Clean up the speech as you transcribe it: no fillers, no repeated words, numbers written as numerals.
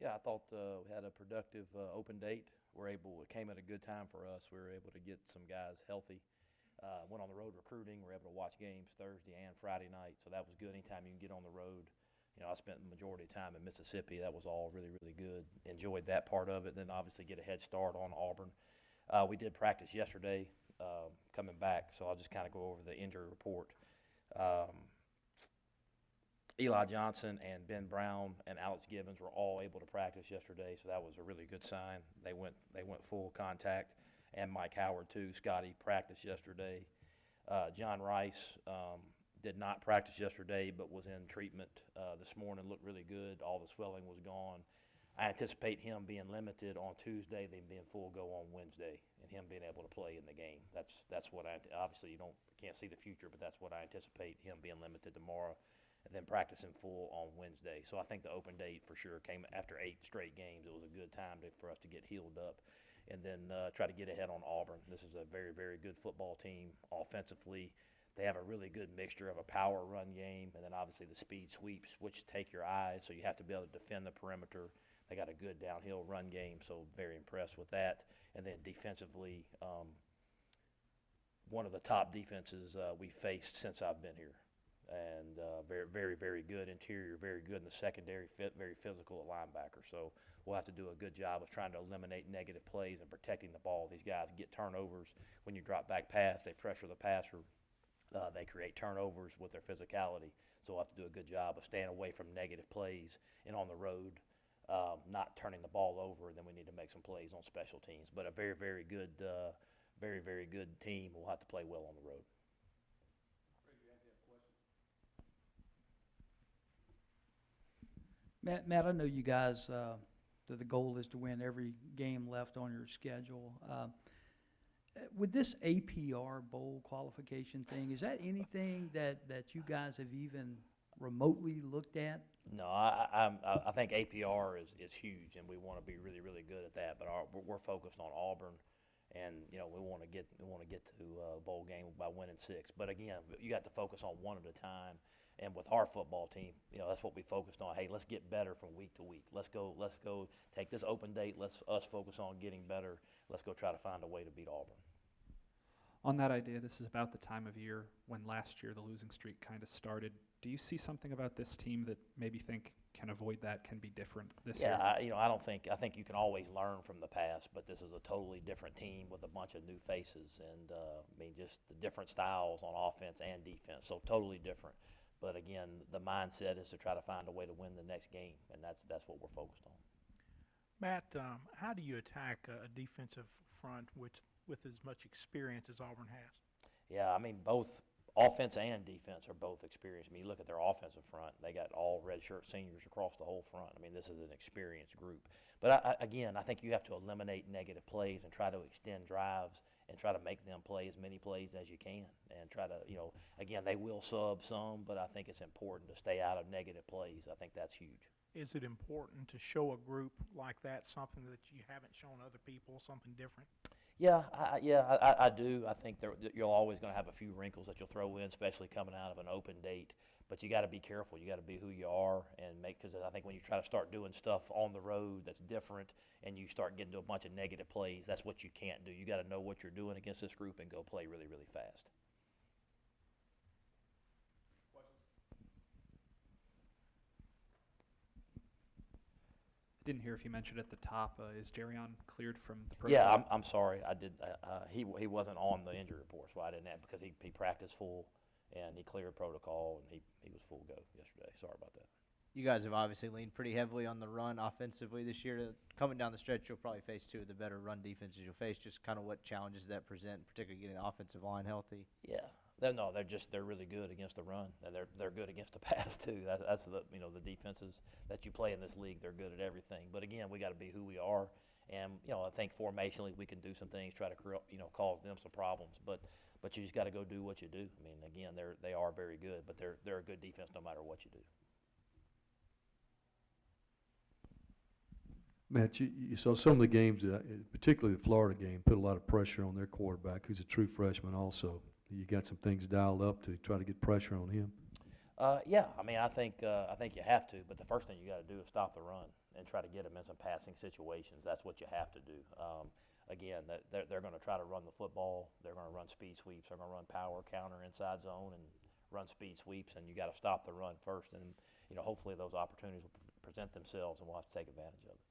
Yeah, I thought we had a productive open date. It came at a good time for us. We were able to get some guys healthy. Went on the road recruiting. We were able to watch games Thursday and Friday night, so that was good. Anytime you can get on the road, I spent the majority of time in Mississippi. That was all really, really good. Enjoyed that part of it. Then obviously get a head start on Auburn. We did practice yesterday, coming back, so I'll just kind of go over the injury report. Um, Eli Johnson and Ben Brown and Alex Gibbons were all able to practice yesterday, so that was a really good sign. They went full contact, and Mike Howard too. Scotty practiced yesterday. John Rice did not practice yesterday, but was in treatment this morning. Looked really good. All the swelling was gone. I anticipate him being limited on Tuesday, then being full go on Wednesday, and him being able to play in the game. That's what obviously can't see the future, but that's what I anticipate, him being limited tomorrow, and then practicing full on Wednesday. So I think the open date for sure came after 8 straight games. It was a good time for us to get healed up and then try to get ahead on Auburn. This is a very, very good football team offensively. They have a really good mixture of a power run game and then obviously the speed sweeps, which take your eyes, so you have to be able to defend the perimeter. They got a good downhill run game, so very impressed with that. And then defensively, one of the top defenses we faced since I've been here. And very, very, very good interior, very good in the secondary, very physical at linebacker. So we'll have to do a good job of trying to eliminate negative plays and protecting the ball. These guys get turnovers when you drop back pass. They pressure the passer. They create turnovers with their physicality. So we'll have to do a good job of staying away from negative plays and on the road, not turning the ball over. And then we need to make some plays on special teams. But a very, very good, very, very good team. We'll have to play well on the road. Matt, I know you guys, the goal is to win every game left on your schedule. With this APR bowl qualification thing, is that anything that you guys have even remotely looked at? No, I think APR is huge, and we want to be really, really good at that. But we're focused on Auburn, and we want to get to a bowl game by winning 6. But again, you got to focus on one at a time. And with our football team, that's what we focused on. Hey, let's get better from week to week. Let's go take this open date. Let's focus on getting better. Let's go try to find a way to beat Auburn. On that idea, this is about the time of year when last year the losing streak kind of started. Do you see something about this team that maybe think can avoid that, can be different this year? Yeah, I think you can always learn from the past, but this is a totally different team with a bunch of new faces and just the different styles on offense and defense. So totally different. But again, the mindset is to try to find a way to win the next game, and that's what we're focused on. Matt, how do you attack a defensive front with as much experience as Auburn has? Yeah, both offense and defense are both experienced. You look at their offensive front; they got all redshirt seniors across the whole front. This is an experienced group. But I think you have to eliminate negative plays and try to extend drives and try to make them play as many plays as you can. And try to, again, they will sub some, but I think it's important to stay out of negative plays. I think that's huge. Is it important to show a group like that something that you haven't shown other people, something different? Yeah, I do. I think you're always going to have a few wrinkles that you'll throw in, especially coming out of an open date. But you got to be careful. You got to be who you are and because I think when you try to start doing stuff on the road that's different and you start getting to a bunch of negative plays, that's what you can't do. You got to know what you're doing against this group and go play really, really fast. Didn't hear if you mentioned at the top, is Jerrion cleared from the protocol? Yeah, I'm sorry. I did. He wasn't on the injury report, so I didn't have because he practiced full and he cleared protocol and he was full go yesterday. Sorry about that. You guys have obviously leaned pretty heavily on the run offensively this year. Coming down the stretch, you'll probably face 2 of the better run defenses you'll face. Just kind of what challenges that present, particularly getting the offensive line healthy. Yeah. They're really good against the run, and they're good against the pass too. That's the defenses that you play in this league. They're good at everything. But again, we got to be who we are, and I think formationally we can do some things, try to cause them some problems. But you just got to go do what you do. Again, they are very good, but they're a good defense no matter what you do. Matt, you saw some of the games, particularly the Florida game, put a lot of pressure on their quarterback, who's a true freshman also. You got some things dialed up to try to get pressure on him? Yeah, I think you have to, but the first thing you got to do is stop the run. and try to get them in some passing situations. That's what you have to do. Again, they're going to try to run the football. They're going to run speed sweeps. They're going to run power, counter, inside zone, and run speed sweeps. And you got to stop the run first. And hopefully those opportunities will present themselves, and we'll have to take advantage of it.